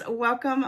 welcome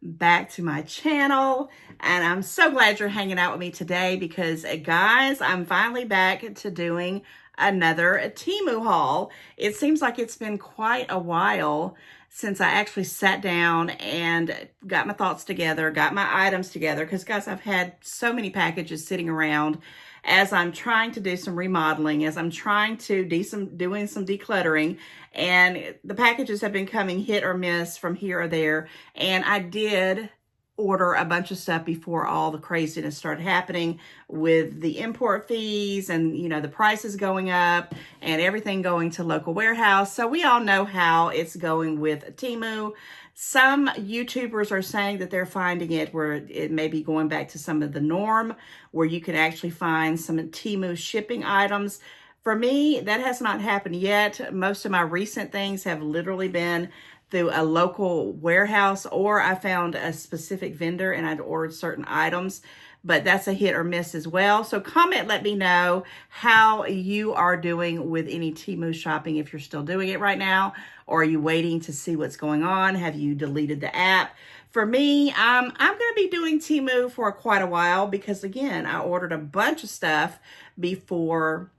back to my channel. And I'm so glad you're hanging out with me today because guys, I'm finally back to doing another Temu haul. It seems like it's been quite a while since I actually sat down and got my thoughts together, got my items together, because guys, I've had so many packages sitting around as I'm trying to do some remodeling, as I'm trying to doing some decluttering, and the packages have been coming hit or miss from here or there. And I did order a bunch of stuff before all the craziness started happening with the import fees and, you know, the prices going up and everything going to local warehouse. So we all know how it's going with Temu. Some YouTubers are saying that they're finding it where it may be going back to some of the norm, where you can actually find some Temu shipping items. For me, that has not happened yet. Most of my recent things have literally been through a local warehouse, or I found a specific vendor and I'd ordered certain items, but that's a hit or miss as well. So comment, let me know how you are doing with any Temu shopping, if you're still doing it right now, or are you waiting to see what's going on? Have you deleted the app? For me, I'm going to be doing Temu for quite a while because, again, I ordered a bunch of stuff before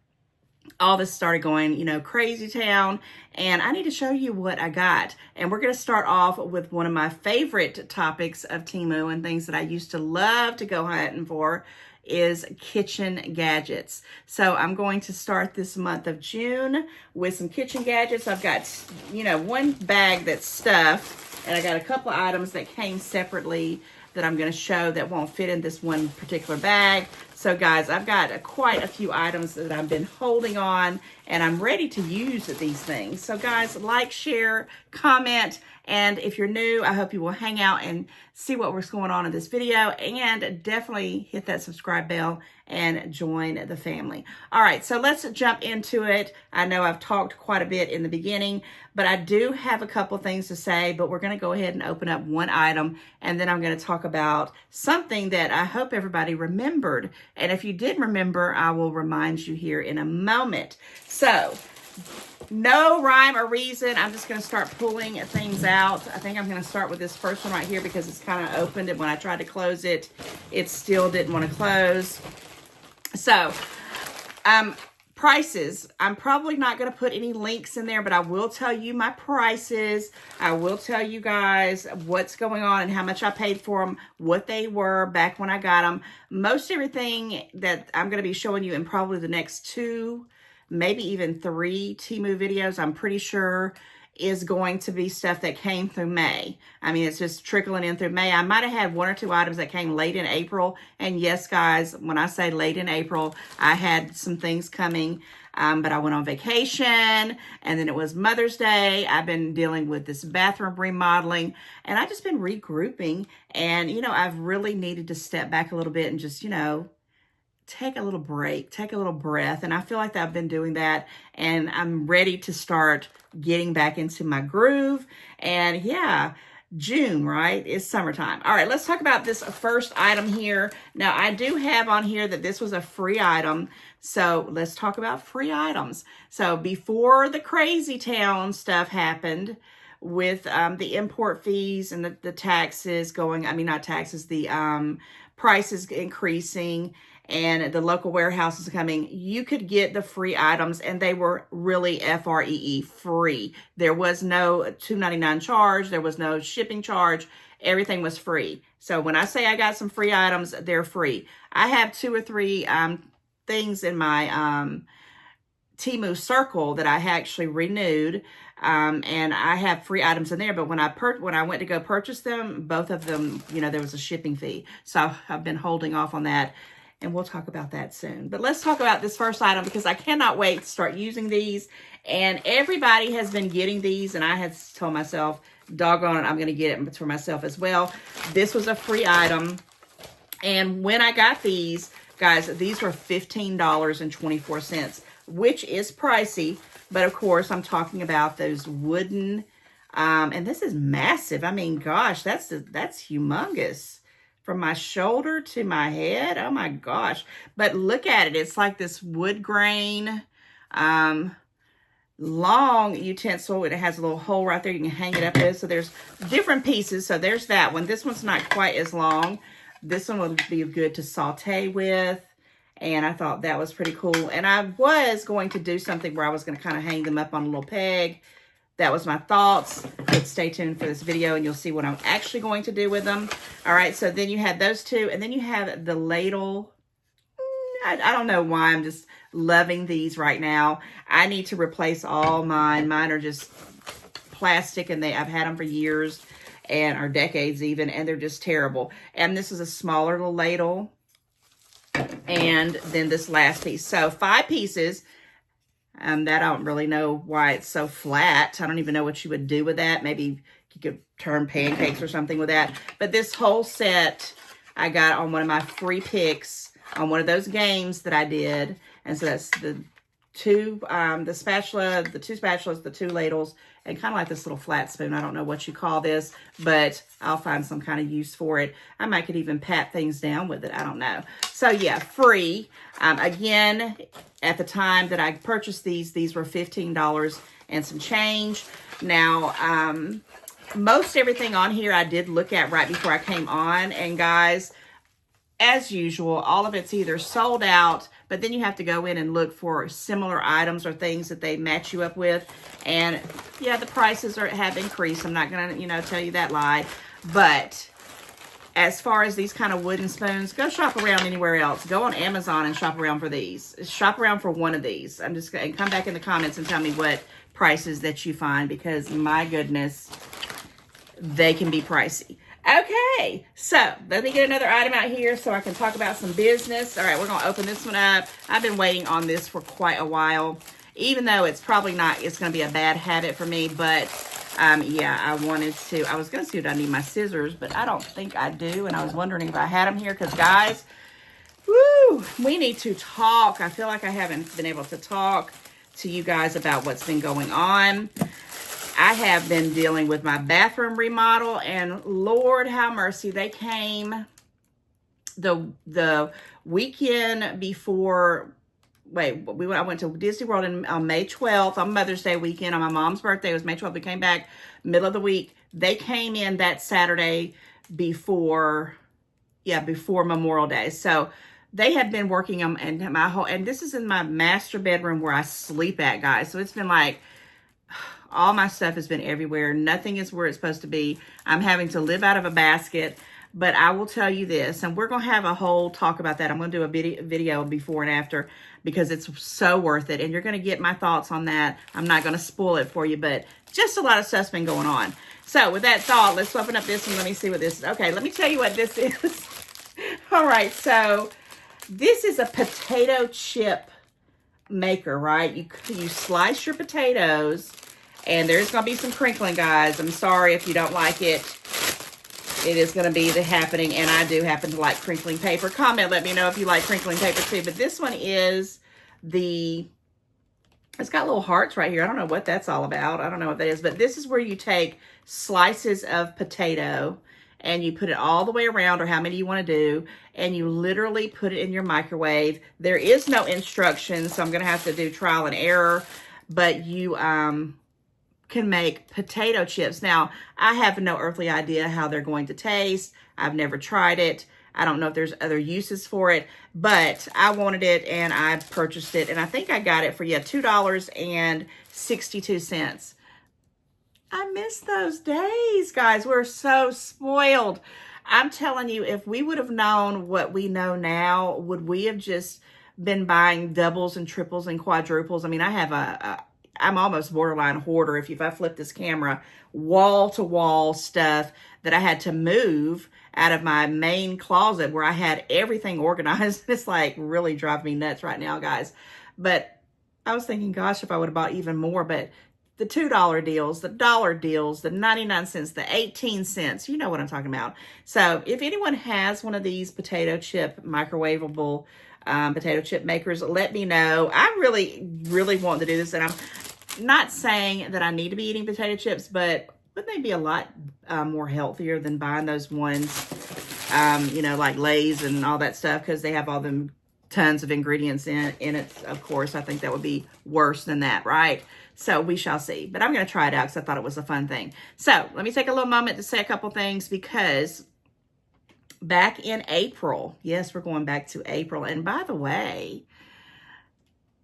all this started going, you know, crazy town, and I need to show you what I got. And we're going to start off with one of my favorite topics of Temu and things that I used to love to go hunting for is kitchen gadgets. So I'm going to start this month of June with some kitchen gadgets. I've got, you know, one bag that's stuffed, and I got a couple of items that came separately that I'm going to show that won't fit in this one particular bag. So guys, I've got quite a few items that I've been holding on, and I'm ready to use these things. So guys, like, share, comment, and if you're new, I hope you will hang out and see what was going on in this video, and definitely hit that subscribe bell and join the family. All right, so let's jump into it. I know I've talked quite a bit in the beginning, but I do have a couple things to say, but we're going to go ahead and open up one item, and then I'm going to talk about something that I hope everybody remembered. And if you did remember, I will remind you here in a moment. So, no rhyme or reason. I'm just going to start pulling things out. I think I'm going to start with this first one right here because it's kind of opened, and when I tried to close it, it still didn't want to close. So, prices. I'm probably not going to put any links in there, but I will tell you my prices. I will tell you guys what's going on and how much I paid for them, what they were back when I got them. Most everything that I'm going to be showing you in probably the next 2, maybe even 3 Temu videos, I'm pretty sure is going to be stuff that came through May. I mean, it's just trickling in through May. I might have had 1 or 2 items that came late in April. And yes, guys, when I say late in April, I had some things coming, but I went on vacation, and then it was Mother's Day. I've been dealing with this bathroom remodeling, and I've just been regrouping. And, you know, I've really needed to step back a little bit and just, you know, take a little break, take a little breath. And I feel like I've been doing that, and I'm ready to start getting back into my groove. And yeah, June, right, is summertime. All right, let's talk about this first item here. Now, I do have on here that this was a free item. So let's talk about free items. So before the crazy town stuff happened with the import fees and the taxes going, I mean, not taxes, the prices increasing, and the local warehouses coming, you could get the free items, and they were really free, free. There was no $2.99 charge. There was no shipping charge. Everything was free. So when I say I got some free items, they're free. I have 2 or 3 things in my Temu circle that I actually renewed, and I have free items in there. But when I went to go purchase them, both of them, you know, there was a shipping fee. So I've been holding off on that, and we'll talk about that soon. But let's talk about this first item because I cannot wait to start using these. And everybody has been getting these, and I had told myself, doggone it, I'm going to get it for myself as well. This was a free item, and when I got these, guys, these were $15.24, which is pricey. But of course, I'm talking about those wooden, and this is massive. I mean, gosh, that's humongous. From my shoulder to my head, oh my gosh. But look at it, it's like this wood grain long utensil. It has a little hole right there you can hang it up with. So there's different pieces. So there's that one. This one's not quite as long. This one would be good to saute with. And I thought that was pretty cool. And I was going to do something where I was going to kind of hang them up on a little peg. That was my thoughts. But stay tuned for this video and you'll see what I'm actually going to do with them. All right, so then you have those two. And then you have the ladle. I don't know why I'm just loving these right now. I need to replace all mine. Mine are just plastic and I've had them for years and or decades even, and they're just terrible. And this is a smaller little ladle. And then this last piece. So 5 pieces. That I don't really know why it's so flat. I don't even know what you would do with that. Maybe you could turn pancakes or something with that. But this whole set I got on one of my free picks on one of those games that I did. And so that's the two spatulas, the 2 ladles, and kind of like this little flat spoon. I don't know what you call this, but I'll find some kind of use for it. I might could even pat things down with it. I don't know. So yeah, free. Again, at the time that I purchased these were $15 and some change. Now, most everything on here I did look at right before I came on. And guys, as usual, all of it's either sold out, but then you have to go in and look for similar items or things that they match you up with. And yeah, the prices have increased. I'm not going to, tell you that lie. But as far as these kind of wooden spoons, go shop around anywhere else. Go on Amazon and shop around for these. Shop around for one of these. I'm just going to come back in the comments and tell me what prices that you find, because my goodness, they can be pricey. Okay, so let me get another item out here so I can talk about some business. All right, we're going to open this one up. I've been waiting on this for quite a while, even though it's probably not, it's going to be a bad habit for me. But, yeah, I was going to see if I need my scissors, but I don't think I do. And I was wondering if I had them here because, guys, woo, we need to talk. I feel like I haven't been able to talk to you guys about what's been going on. I have been dealing with my bathroom remodel, and Lord have mercy, they came the weekend before. I went to Disney World on May 12th, on Mother's Day weekend. On my mom's birthday, it was May 12th. We came back middle of the week. They came in that Saturday before Memorial Day. So they have been working on, and this is in my master bedroom where I sleep at, guys. So it's been like, all my stuff has been everywhere. Nothing is where it's supposed to be. I'm having to live out of a basket. But I will tell you this, and we're going to have a whole talk about that. I'm going to do a video before and after because it's so worth it. And you're going to get my thoughts on that. I'm not going to spoil it for you, but just a lot of stuff's been going on. So with that thought, let's open up this one. Let me see what this is. Okay, let me tell you what this is. All right, so this is a potato chip maker, right? You slice your potatoes. And there's going to be some crinkling, guys. I'm sorry if you don't like it. It is going to be the happening. And I do happen to like crinkling paper. Comment, let me know if you like crinkling paper too. But this one is it's got little hearts right here. I don't know what that's all about. I don't know what that is. But this is where you take slices of potato and you put it all the way around, or how many you want to do. And you literally put it in your microwave. There is no instructions, so I'm going to have to do trial and error. But you can make potato chips. Now, I have no earthly idea how they're going to taste. I've never tried it. I don't know if there's other uses for it, but I wanted it and I purchased it. And I think I got it for, $2.62. I miss those days, guys. We're so spoiled. I'm telling you, if we would have known what we know now, would we have just been buying doubles and triples and quadruples? I mean, I have I'm almost borderline hoarder. If I flip this camera, wall to wall stuff that I had to move out of my main closet where I had everything organized. It's like really driving me nuts right now, guys. But I was thinking, gosh, if I would have bought even more, but the $2 deals, the dollar deals, the 99 cents, the 18 cents, you know what I'm talking about. So if anyone has one of these potato chip microwavable potato chip makers, let me know. I really, really want to do this, and I'm not saying that I need to be eating potato chips, but wouldn't they be a lot more healthier than buying those ones, like Lay's and all that stuff, because they have all them tons of ingredients in it, of course. I think that would be worse than that, right? So we shall see. But I'm going to try it out because I thought it was a fun thing. So let me take a little moment to say a couple things, because back in April, yes, we're going back to April. And by the way,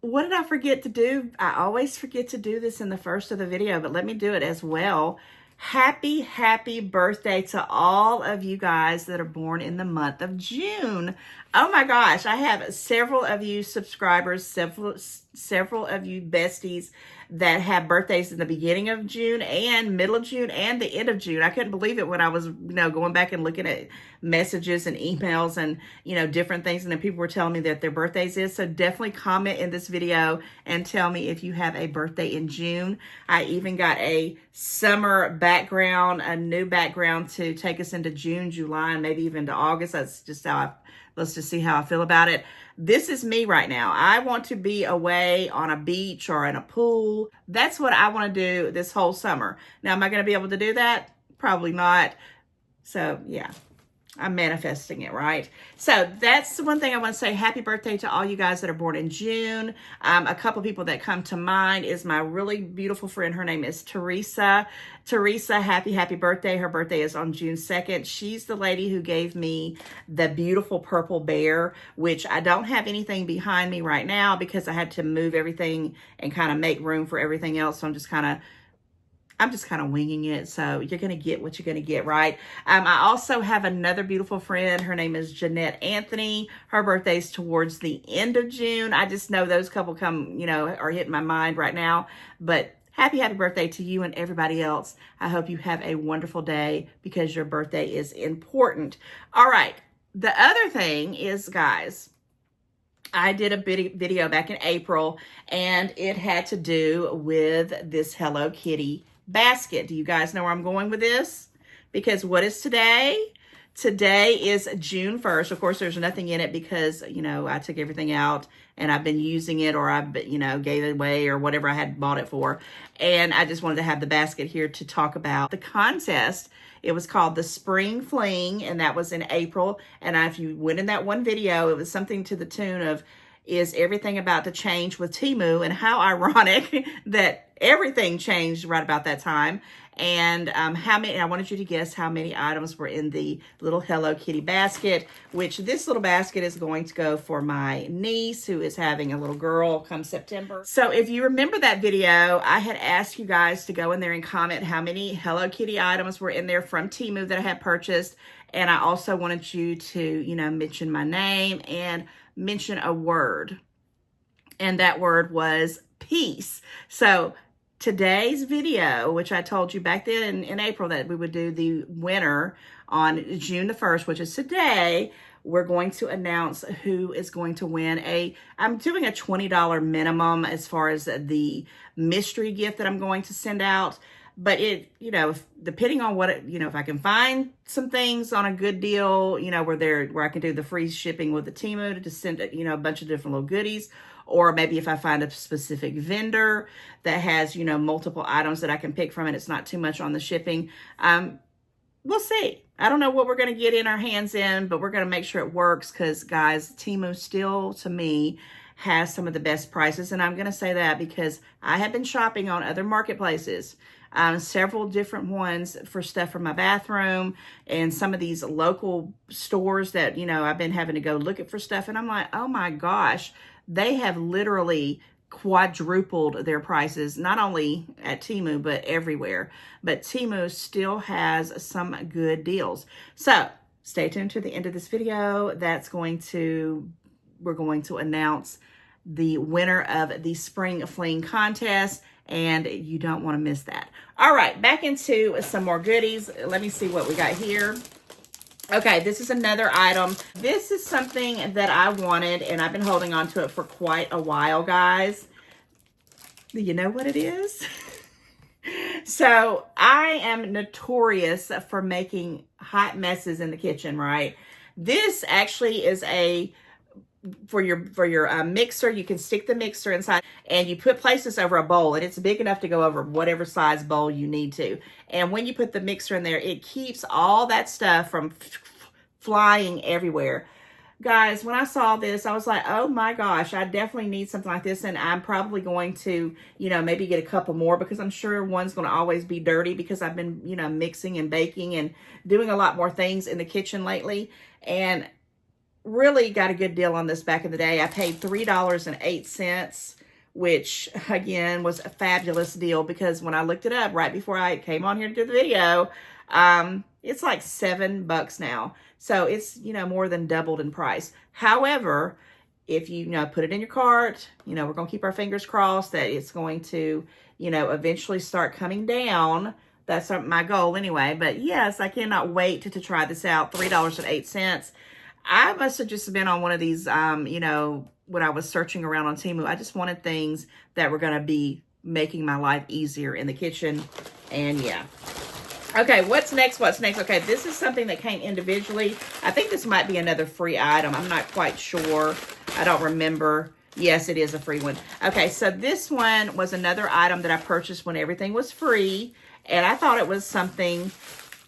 what did I forget to do? I always forget to do this in the first of the video, but let me do it as well. Happy, happy birthday to all of you guys that are born in the month of June. Oh my gosh, I have several of you subscribers, several of you besties that have birthdays in the beginning of June and middle of June and the end of June. I couldn't believe it when I was, going back and looking at messages and emails and, different things. And then people were telling me that their birthdays is. So definitely comment in this video and tell me if you have a birthday in June. I even got a summer background, a new background to take us into June, July, and maybe even to August. That's just let's just see how I feel about it. This is me right now. I want to be away on a beach or in a pool. That's what I want to do this whole summer. Now, am I going to be able to do that? Probably not. So, yeah. I'm manifesting it, right? So that's the one thing I want to say. Happy birthday to all you guys that are born in June. A couple people that come to mind is my really beautiful friend. Her name is Teresa. Teresa, happy birthday. Her birthday is on June 2nd. She's the lady who gave me the beautiful purple bear, which I don't have anything behind me right now because I had to move everything and kind of make room for everything else. So I'm just kind of winging it. So you're going to get what you're going to get, right? I also have another beautiful friend. Her name is Jeanette Anthony. Her birthday's towards the end of June. I just know those couple are hitting my mind right now. But happy birthday to you and everybody else. I hope you have a wonderful day because your birthday is important. All right. The other thing is, guys, I did a video back in April, and it had to do with this Hello Kitty basket. Do you guys know where I'm going with this? Because what is today? Today is June 1st. Of course, there's nothing in it because, I took everything out and I've been using it, or I've, gave it away or whatever I had bought it for. And I just wanted to have the basket here to talk about the contest. It was called the Spring Fling, and that was in April. And if you went in that one video, it was something to the tune of, is everything about to change with Temu? And how ironic that everything changed right about that time. And I wanted you to guess how many items were in the little Hello Kitty basket, which this little basket is going to go for my niece who is having a little girl come September. So if you remember that video, I had asked you guys to go in there and comment how many Hello Kitty items were in there from Temu that I had purchased. And I also wanted you to, mention my name and mention a word. And that word was peace. So today's video, which I told you back then in April that we would do the winner on June the 1st, which is today, we're going to announce who is going to win I'm doing a $20 minimum as far as the mystery gift that I'm going to send out. But depending on what if I can find some things on a good deal, where I can do the free shipping with the Timu to just send a bunch of different little goodies, or maybe if I find a specific vendor that has multiple items that I can pick from and it's not too much on the shipping, we'll see. I don't know what we're going to get in our hands in, but we're going to make sure it works because, guys, Timu still, to me, has some of the best prices. And I'm going to say that because I have been shopping on other marketplaces, several different ones for stuff for my bathroom, and some of these local stores that, I've been having to go look for stuff. And I'm like, oh my gosh, they have literally quadrupled their prices, not only at Temu, but everywhere. But Temu still has some good deals. So stay tuned to the end of this video. We're going to announce the winner of the Spring Fling contest, and you don't want to miss that. All right, back into some more goodies. Let me see what we got here. Okay, this is another item. This is something that I wanted, and I've been holding on to it for quite a while, guys. Do you know what it is? So I am notorious for making hot messes in the kitchen, right? This actually is for your mixer. You can stick the mixer inside and you place this over a bowl, and it's big enough to go over whatever size bowl you need to. And when you put the mixer in there, it keeps all that stuff from flying everywhere. Guys, when I saw this, I was like, oh my gosh, I definitely need something like this. And I'm probably going to, you know, maybe get a couple more because I'm sure one's going to always be dirty because I've been, you know, mixing and baking and doing a lot more things in the kitchen lately. And really got a good deal on this back in the day. I paid $3.08, which again was a fabulous deal because when I looked it up right before I came on here to do the video, it's like $7 now. So it's, you know, more than doubled in price. However, if you know, put it in your cart, you know, we're going to keep our fingers crossed that it's going to, you know, eventually start coming down. That's my goal anyway. But yes, I cannot wait to try this out. $3.08. I must have just been on one of these, you know, when I was searching around on Temu. I just wanted things that were going to be making my life easier in the kitchen. And yeah. Okay, what's next? What's next? Okay, this is something that came individually. I think this might be another free item. I'm not quite sure. I don't remember. Yes, it is a free one. Okay, so this one was another item that I purchased when everything was free. And I thought it was something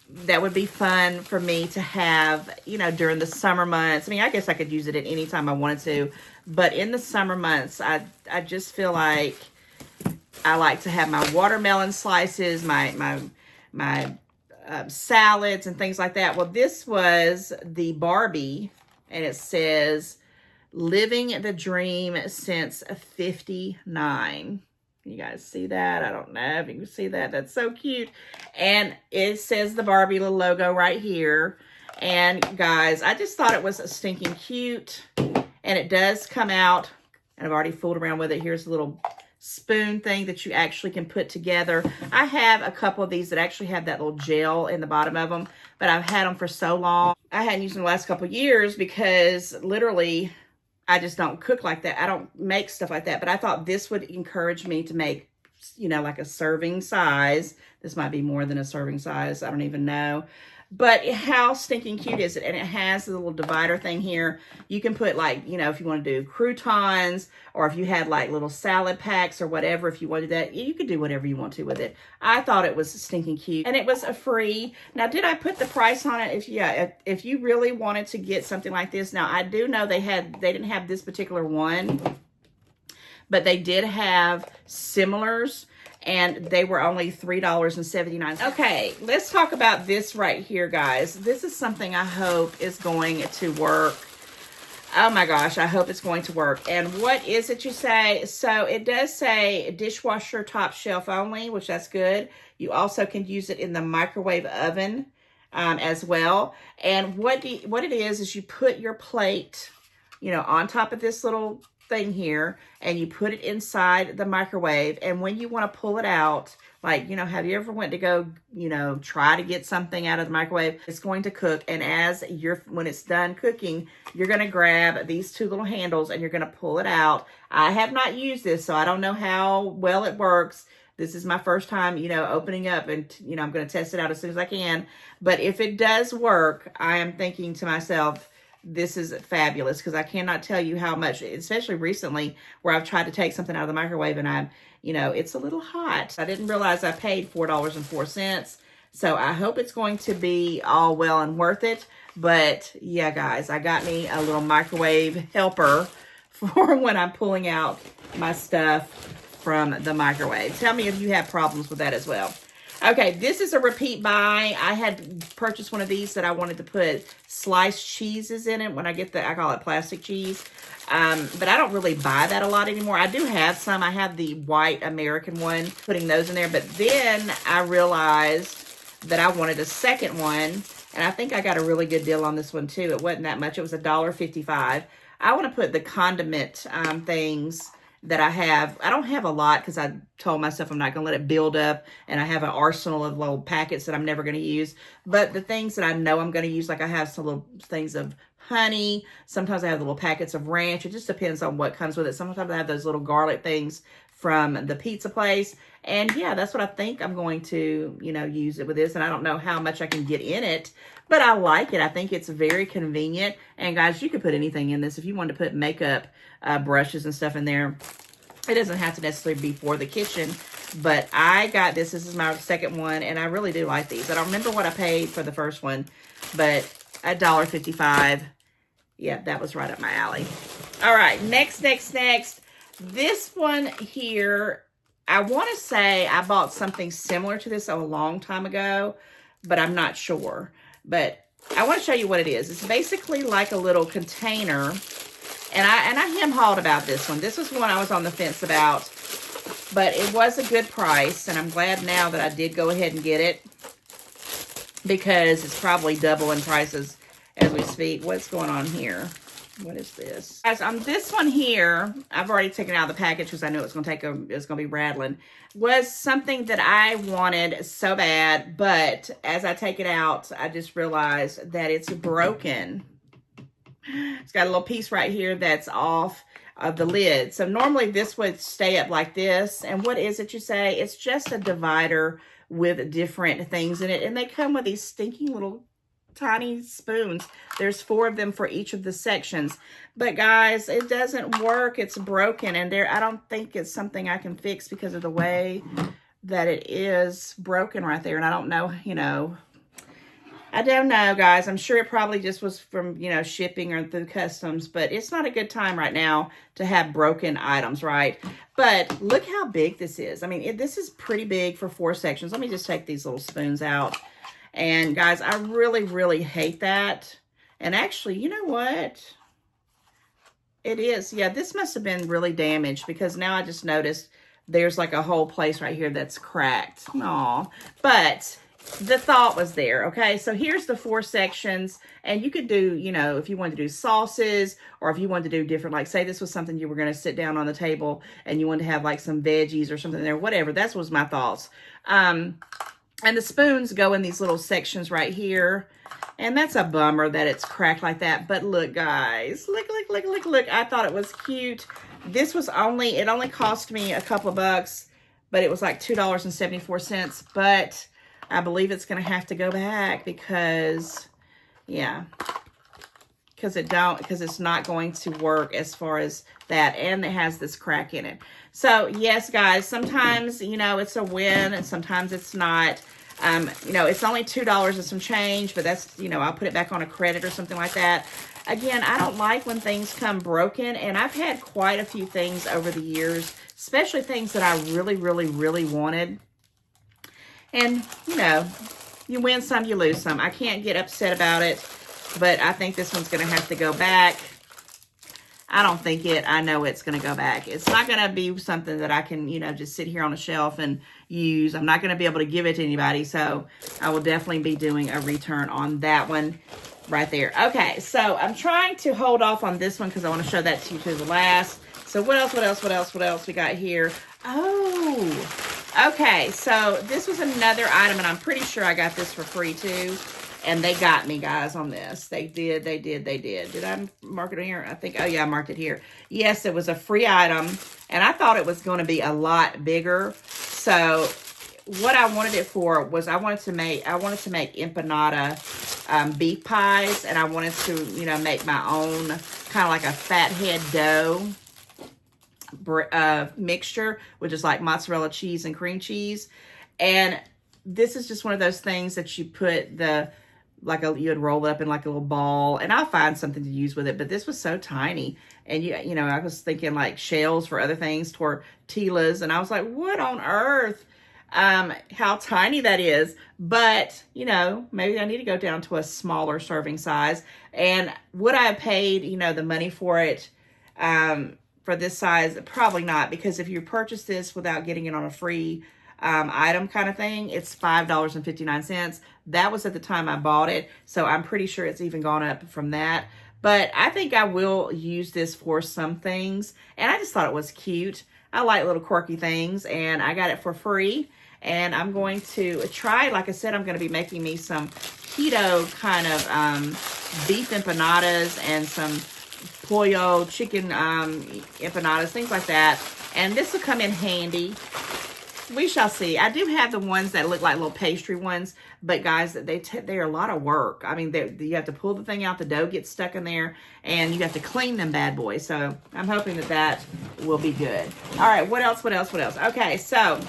that would be fun for me to have, you know, during the summer months. I mean, I guess I could use it at any time I wanted to. But in the summer months, I just feel like I like to have my watermelon slices, my salads and things like that. Well, this was the Barbie, and it says, living the dream since 59. Can you guys see that? I don't know if you can see that. That's so cute. And it says the Barbie little logo right here. And guys, I just thought it was stinking cute. And it does come out, and I've already fooled around with it. Here's a little spoon thing that you actually can put together. I have a couple of these that actually have that little gel in the bottom of them, but I've had them for so long. I hadn't used them the last couple of years because literally I just don't cook like that. I don't make stuff like that, but I thought this would encourage me to make, you know, like a serving size. This might be more than a serving size. I don't even know. But how stinking cute is it? And it has the little divider thing here. You can put, like, you know, if you want to do croutons, or if you had like little salad packs or whatever, if you wanted that, you could do whatever you want to with it. I thought it was stinking cute. And it was a free. Now, did I put the price on it? If you really wanted to get something like this. Now, I do know they didn't have this particular one, but they did have similars. And they were only $3.79. Okay, let's talk about this right here, guys. This is something I hope is going to work. Oh my gosh, I hope it's going to work. And what is it you say? So it does say dishwasher top shelf only, which that's good. You also can use it in the microwave oven as well. And what it is you put your plate, you know, on top of this little thing here, and you put it inside the microwave. And when you want to pull it out, like, you know, have you ever went to go, you know, try to get something out of the microwave? It's going to cook, and when it's done cooking, you're going to grab these two little handles and you're going to pull it out. I have not used this, so I don't know how well it works. This is my first time, you know, opening up, and, you know, I'm going to test it out as soon as I can. But if it does work, I am thinking to myself, this is fabulous, because I cannot tell you how much, especially recently, where I've tried to take something out of the microwave and I'm, you know, it's a little hot. I didn't realize I paid $4.04. So I hope it's going to be all well and worth it. But yeah, guys, I got me a little microwave helper for when I'm pulling out my stuff from the microwave. Tell me if you have problems with that as well. Okay, this is a repeat buy. I had purchased one of these that I wanted to put sliced cheeses in it when I get I call it plastic cheese. But I don't really buy that a lot anymore. I do have some. I have the white American one, putting those in there. But then I realized that I wanted a second one. And I think I got a really good deal on this one too. It wasn't that much. It was $1.55. I want to put the condiment things that I have. I don't have a lot because I told myself I'm not going to let it build up, and I have an arsenal of little packets that I'm never going to use. But the things that I know I'm going to use, like I have some little things of honey. Sometimes I have little packets of ranch. It just depends on what comes with it. Sometimes I have those little garlic things from the pizza place. And yeah, that's what I think I'm going to, you know, use it with this. And I don't know how much I can get in it, but I like it. I think it's very convenient. And guys, you could put anything in this. If you wanted to put makeup brushes and stuff in there, it doesn't have to necessarily be for the kitchen. But I got this. This is my second one, and I really do like these. I don't remember what I paid for the first one, but $1.55. Yeah, that was right up my alley. All right, next. This one here, I want to say I bought something similar to this a long time ago, but I'm not sure. But I want to show you what it is. It's basically like a little container. And I hem-hawed about this one. This was one I was on the fence about, but it was a good price. And I'm glad now that I did go ahead and get it, because it's probably double in prices as we speak. What's going on here? What is this? Guys, on this one here, I've already taken out the package because I knew it was going to be rattling. Was something that I wanted so bad, but as I take it out, I just realized that it's broken. It's got a little piece right here that's off of the lid. So normally this would stay up like this. And what is it you say? It's just a divider with different things in it. And they come with these stinking little tiny spoons. There's 4 of them for each of the sections. But guys, it doesn't work. It's broken. And I don't think it's something I can fix because of the way that it is broken right there. And I don't know, you know, I don't know, guys. I'm sure it probably just was from, you know, shipping or through customs, but it's not a good time right now to have broken items, right? But look how big this is. I mean, this is pretty big for 4 sections. Let me just take these little spoons out. And guys, I really, really hate that. And actually, you know what? It is. Yeah, this must have been really damaged, because now I just noticed there's like a whole place right here that's cracked. Aw. But the thought was there, okay? So here's the 4 sections, and you could do, you know, if you wanted to do sauces, or if you wanted to do different, like say this was something you were going to sit down on the table and you wanted to have like some veggies or something there, whatever. That was my thoughts. And the spoons go in these little sections right here. And that's a bummer that it's cracked like that. But look, guys, look. I thought it was cute. This was it only cost me a couple of bucks, but it was like $2.74. But I believe it's going to have to go back because, yeah, because it's not going to work as far as that. And it has this crack in it. So yes, guys, sometimes, you know, it's a win and sometimes it's not. You know, it's only $2 and some change, but that's, you know, I'll put it back on a credit or something like that. Again, I don't like when things come broken, and I've had quite a few things over the years, especially things that I really, really, really wanted. And, you know, you win some, you lose some. I can't get upset about it, but I think this one's going to have to go back. I don't think I know it's going to go back. It's not going to be something that I can, you know, just sit here on a shelf and use. I'm not going to be able to give it to anybody, so I will definitely be doing a return on that one right there. Okay, so I'm trying to hold off on this one because I want to show that to you to the last. So what else we got here? Oh, okay, so this was another item, and I'm pretty sure I got this for free too. And they got me, guys, on this. They did. Did I mark it here? I think, oh yeah, I marked it here. Yes, it was a free item. And I thought it was going to be a lot bigger. So what I wanted it for was I wanted to make empanada beef pies. And I wanted to, you know, make my own kind of like a fathead dough mixture, which is like mozzarella cheese and cream cheese. And this is just one of those things that you put you would roll it up in like a little ball, and I'll find something to use with it. But this was so tiny, and you know, I was thinking like shells for other things, tortillas, and I was like, what on earth? How tiny that is. But you know, maybe I need to go down to a smaller serving size. And would I have paid, you know, the money for it for this size? Probably not, because if you purchase this without getting it on a free item kind of thing, it's $5.59. That was at the time I bought it, so I'm pretty sure it's even gone up from that. But I think I will use this for some things, and I just thought it was cute. I like little quirky things, and I got it for free. And I'm going to try, like I said, I'm going to be making me some keto kind of beef empanadas and some pollo chicken empanadas, things like that. And this will come in handy. We shall see. I do have the ones that look like little pastry ones, but guys, they're a lot of work. I mean, you have to pull the thing out, the dough gets stuck in there, and you have to clean them bad boys. So I'm hoping that will be good. All right, what else? Okay, so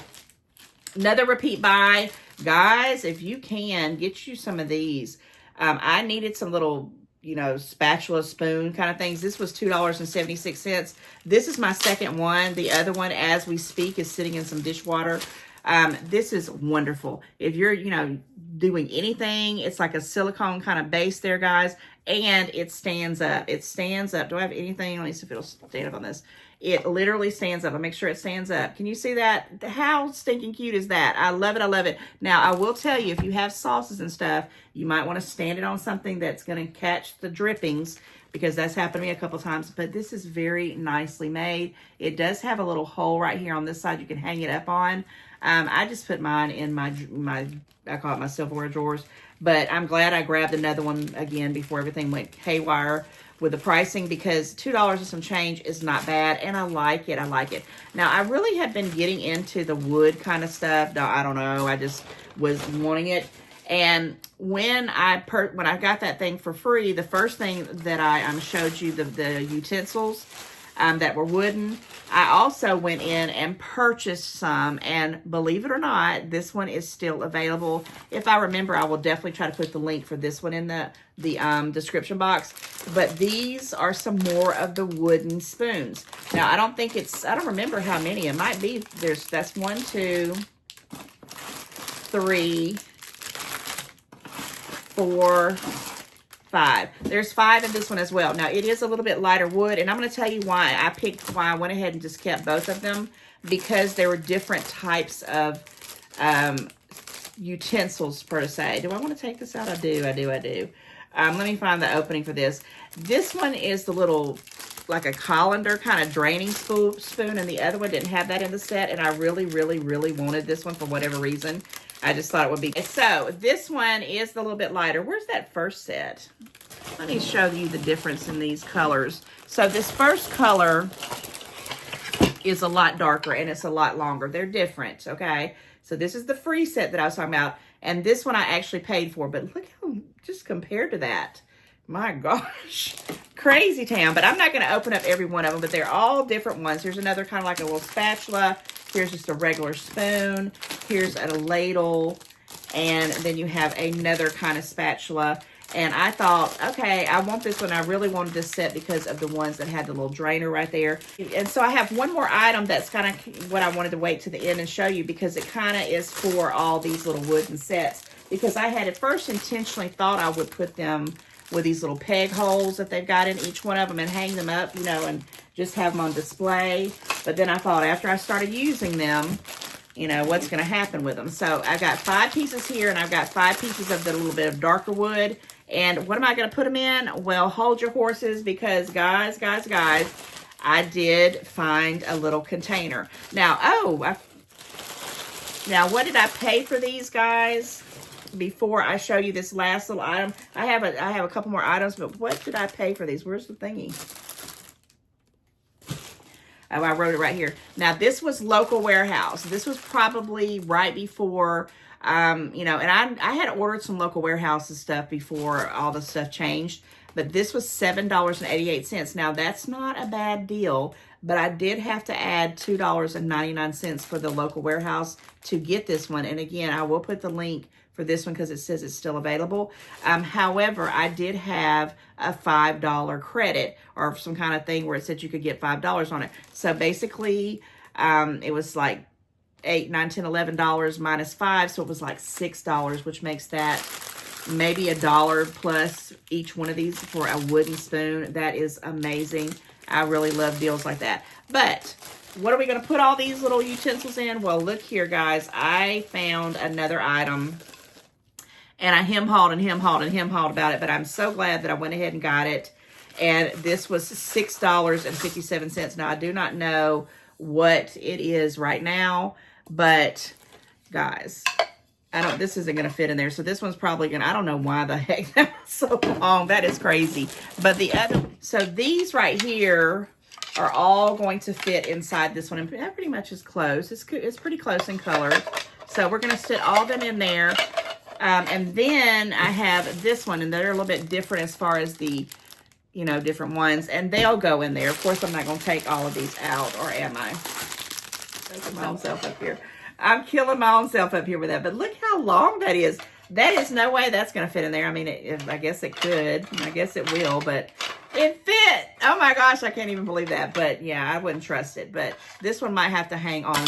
another repeat buy. Guys, if you can, get you some of these. I needed some little, you know, spatula, spoon kind of things. This was $2.76. This is my second one. The other one, as we speak, is sitting in some dishwater. This is wonderful. If you're, you know, doing anything, it's like a silicone kind of base there, guys. And it stands up. It stands up. Do I have anything? Let me see if it'll stand up on this. It literally stands up. I'll make sure it stands up. Can you see that? How stinking cute is that? I love it. I love it. Now, I will tell you, if you have sauces and stuff, you might want to stand it on something that's going to catch the drippings, because that's happened to me a couple times. But this is very nicely made. It does have a little hole right here on this side you can hang it up on. I just put mine in my I call it my silverware drawers. But I'm glad I grabbed another one again before everything went haywire with the pricing, because $2 and some change is not bad, and I like it. I like it. Now, I really have been getting into the wood kind of stuff. No, I don't know. I just was wanting it. And when I got that thing for free, the first thing that I showed you, the utensils that were wooden, I also went in and purchased some, and believe it or not, this one is still available. If I remember, I will definitely try to put the link for this one in the description box. But these are some more of the wooden spoons. Now, I don't remember how many. It might be, that's 1, 2, 3, 4, 5. There's 5 in this one as well. Now, it is a little bit lighter wood, and I'm going to tell you why I went ahead and just kept both of them, because there were different types of utensils, per se. Do I want to take this out? I do. Let me find the opening for this. This one is the little, like a colander kind of draining spoon, and the other one didn't have that in the set, and I really, really, really wanted this one for whatever reason. I just thought it would be. So this one is a little bit lighter. Where's that first set? Let me show you the difference in these colors. So this first color is a lot darker, and it's a lot longer. They're different, okay? So this is the free set that I was talking about, and this one I actually paid for, but look how, just compared to that, my gosh, crazy town. But I'm not going to open up every one of them, but they're all different ones. Here's another kind of like a little spatula. Here's just a regular spoon. Here's a ladle. And then you have another kind of spatula. And I thought, okay, I want this one. I really wanted this set because of the ones that had the little drainer right there. And so I have one more item that's kind of what I wanted to wait to the end and show you, because it kind of is for all these little wooden sets. Because I had at first intentionally thought I would put them with these little peg holes that they've got in each one of them and hang them up, you know, and just have them on display. But then I thought, after I started using them, you know, what's going to happen with them? So I got 5 pieces here, and I've got 5 pieces of the little bit of darker wood. And what am I going to put them in? Well, hold your horses, because guys, I did find a little container. Now, now what did I pay for these, guys? Before I show you this last little item, I have a couple more items, but what did I pay for these? Where's the thingy? Oh, I wrote it right here. Now, this was local warehouse. This was probably right before, you know, and I had ordered some local warehouses stuff before all the stuff changed, but this was $7.88. Now, that's not a bad deal, but I did have to add $2.99 for the local warehouse to get this one. And again, I will put the link for this one because it says it's still available. However, I did have a $5 credit or some kind of thing where it said you could get $5 on it. So basically, it was like $8, $9, $10, $11 minus $5. So it was like $6, which makes that maybe $1 plus each one of these for a wooden spoon. That is amazing. I really love deals like that. But what are we going to put all these little utensils in? Well, look here, guys. I found another item. And I hem-hawed about it, but I'm so glad that I went ahead and got it. And this was $6.57. Now, I do not know what it is right now, but guys, this isn't going to fit in there. So this one's probably going to, I don't know why the heck that was so long. That is crazy. But the other, so these right here are all going to fit inside this one. And that pretty much is close. It's pretty close in color. So we're going to sit all of them in there. And then I have this one, and they're a little bit different as far as the, you know, different ones, and they'll go in there. Of course, I'm not going to take all of these out, or am I? Taking my own self up here. I'm killing my own self up here with that, but look how long that is. That is no way that's going to fit in there. I mean, I guess it could. I guess it will, but it fit. Oh my gosh, I can't even believe that. But yeah, I wouldn't trust it. But this one might have to hang on.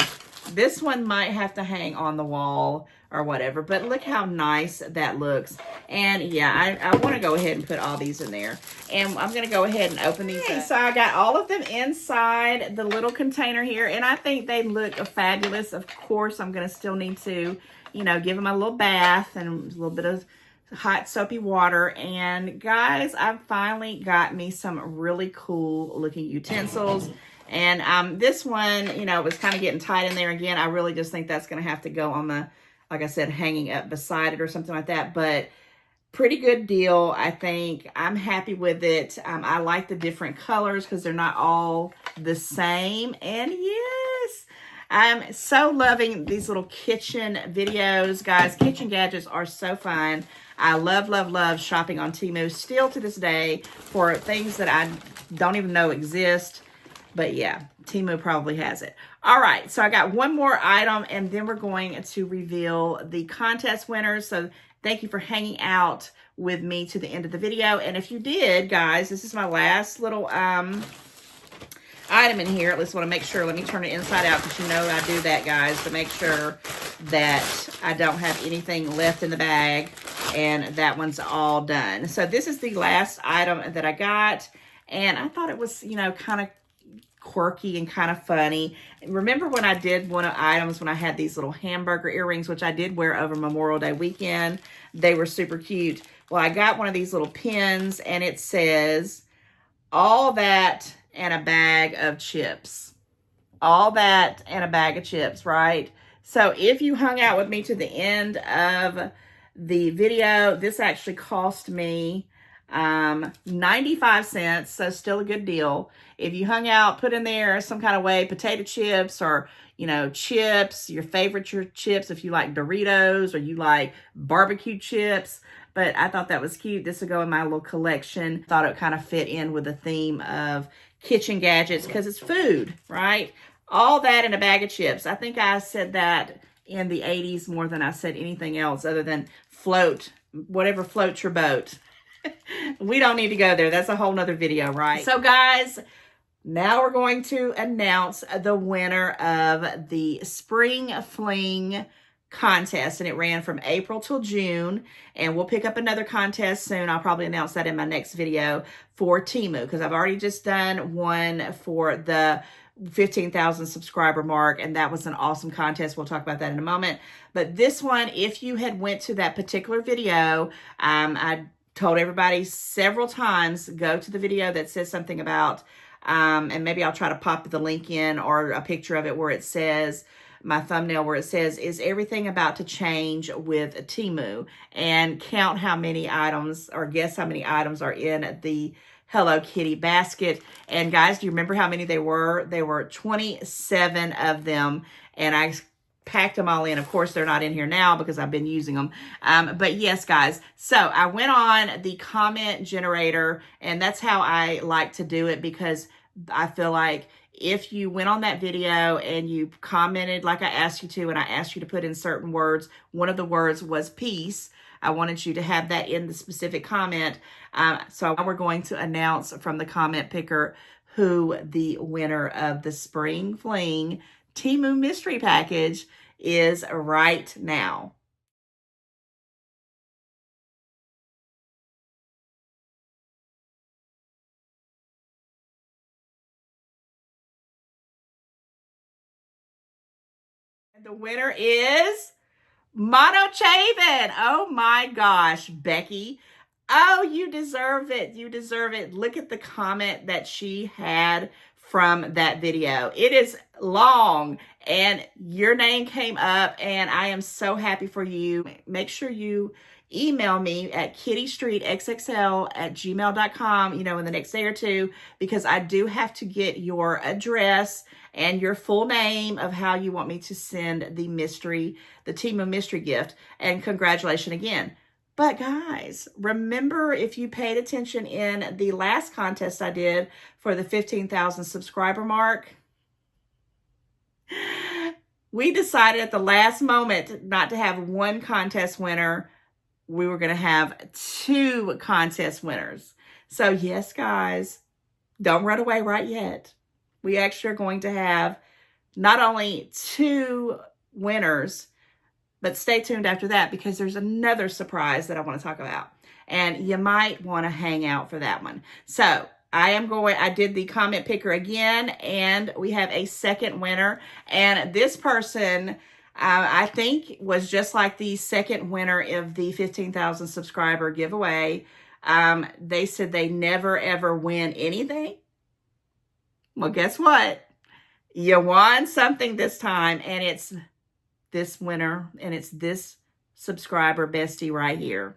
This one might have to hang on the wall or whatever. But look how nice that looks. And yeah, I want to go ahead and put all these in there. And I'm going to go ahead and open these up. So I got all of them inside the little container here. And I think they look fabulous. Of course, I'm going to still need to, you know, give them a little bath and a little bit of hot soapy water. And guys, I've finally got me some really cool looking utensils. And this one, you know, was kind of getting tight in there again. I really just think that's going to have to go on the, like I said, hanging up beside it or something like that. But pretty good deal, I think. I'm happy with it. I like the different colors because they're not all the same. And yes, I'm so loving these little kitchen videos, guys. Kitchen gadgets are so fun. I love, love, love shopping on Temu still to this day for things that I don't even know exist. But yeah, Temu probably has it. All right, so I got one more item, and then we're going to reveal the contest winners. So thank you for hanging out with me to the end of the video. And if you did, guys, this is my last little item in here. Let's want to make sure. Let me turn it inside out because you know I do that, guys, to make sure that I don't have anything left in the bag. And that one's all done. So this is the last item that I got. And I thought it was, you know, kind of quirky and kind of funny. Remember when I did one of the items when I had these little hamburger earrings, which I did wear over Memorial Day weekend. They were super cute. Well, I got one of these little pins and it says, all that and a bag of chips. All that and a bag of chips, right? So if you hung out with me to the end of the video, this actually cost me 95 cents, so still a good deal. If you hung out, put in there some kind of way, potato chips or, you know, chips, your favorite chips, if you like Doritos or you like barbecue chips. But I thought that was cute. This will go in my little collection. Thought it kind of fit in with the theme of kitchen gadgets because it's food, right? All that in a bag of chips. I think I said that in the 80s more than I said anything else other than float, whatever floats your boat. We don't need to go there. That's a whole nother video, right? So guys, now we're going to announce the winner of the Spring Fling contest. And it ran from April till June. And we'll pick up another contest soon. I'll probably announce that in my next video for Temu. Because I've already just done one for the 15,000 subscriber mark. And that was an awesome contest. We'll talk about that in a moment. But this one, if you had went to that particular video, I told everybody several times, go to the video that says something about, and maybe I'll try to pop the link in or a picture of it where it says, my thumbnail where it says, is everything about to change with Temu? And count how many items, or guess how many items are in the Hello Kitty basket. And guys, do you remember how many they were? There were 27 of them, and I packed them all in. Of course, they're not in here now because I've been using them. But yes, guys. So I went on the comment generator, and that's how I like to do it because I feel like if you went on that video and you commented like I asked you to, and I asked you to put in certain words, one of the words was peace. I wanted you to have that in the specific comment. So we're going to announce from the comment picker who the winner of the Spring Fling Temu mystery package is right now. And the winner is Mono Chaven. Oh my gosh, Becky. Oh, you deserve it. You deserve it. Look at the comment that she had from that video. It is long and your name came up and I am so happy for you. Make sure you email me at kittystreetxxl@gmail.com, you know, in the next day or two, because I do have to get your address and your full name of how you want me to send the Temu mystery gift. And congratulations again. But guys, remember, if you paid attention in the last contest I did for the 15,000 subscriber mark, we decided at the last moment not to have one contest winner, we were going to have 2 contest winners. So yes, guys, don't run away right yet. We actually are going to have not only 2 winners, but stay tuned after that because there's another surprise that I want to talk about. And you might want to hang out for that one. So I did the comment picker again, and we have a second winner. And this person, I think, was just like the second winner of the 15,000 subscriber giveaway. They said they never, ever win anything. Well, guess what? You won something this time, and it's this winner, and it's this subscriber bestie right here.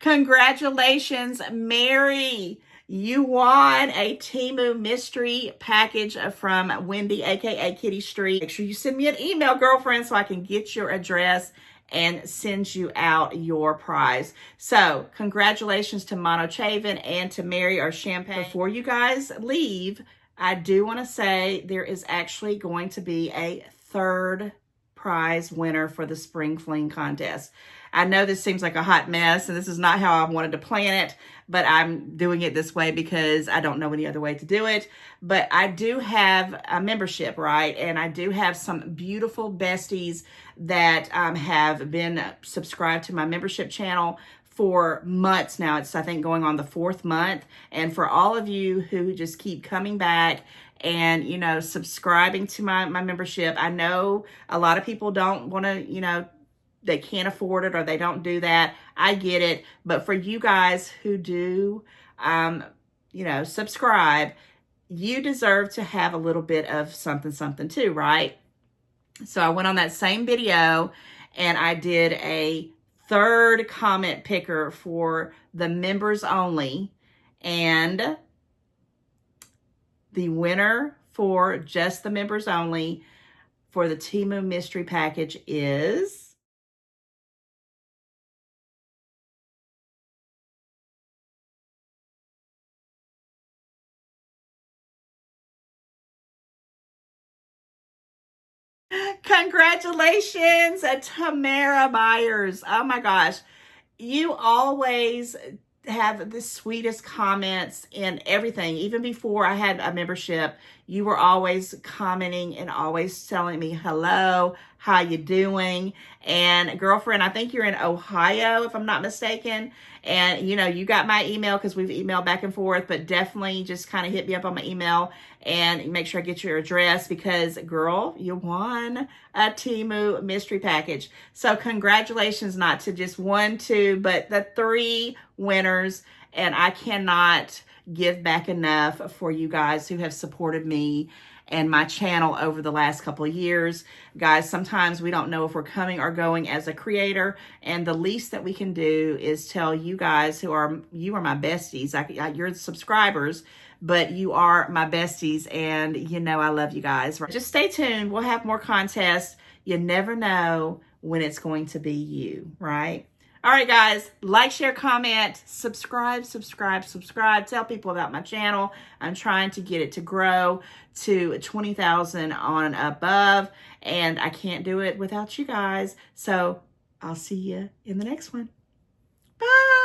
Congratulations, Mary. You won a Temu mystery package from Wendy, aka Kitty Street. Make sure you send me an email, girlfriend, so I can get your address and send you out your prize. So congratulations to Mono Chavin and to Mary or Champagne. Before you guys leave, I do want to say there is actually going to be a third prize winner for the Spring Fling contest. I know this seems like a hot mess, and this is not how I wanted to plan it, but I'm doing it this way because I don't know any other way to do it. But I do have a membership, right? And I do have some beautiful besties that have been subscribed to my membership channel for months now. It's, I think, going on the 4th month. And for all of you who just keep coming back and, you know, subscribing to my membership, I know a lot of people don't want to, you know, they can't afford it or they don't do that. I get it. But for you guys who do, you know, subscribe, you deserve to have a little bit of something too, right? So I went on that same video and I did a third comment picker for the members only. And the winner for just the members only for the Timu mystery package is... Congratulations, Tamara Myers. Oh my gosh. You always have the sweetest comments in everything. Even before I had a membership, you were always commenting and always telling me, hello, how you doing? And girlfriend, I think you're in Ohio, if I'm not mistaken. And, you know, you got my email because we've emailed back and forth, but definitely just kind of hit me up on my email and make sure I get your address because, girl, you won a Temu mystery package. So congratulations, not to just 1, 2, but the 3 winners. And I cannot give back enough for you guys who have supported me and my channel over the last couple of years. Guys, sometimes we don't know if we're coming or going as a creator, and the least that we can do is tell you guys you are my besties. You're the subscribers, but you are my besties, and you know I love you guys. Just stay tuned. We'll have more contests. You never know when it's going to be you, right? All right, guys, like, share, comment, subscribe. Tell people about my channel. I'm trying to get it to grow to 20,000 on and above, and I can't do it without you guys. So I'll see you in the next one. Bye.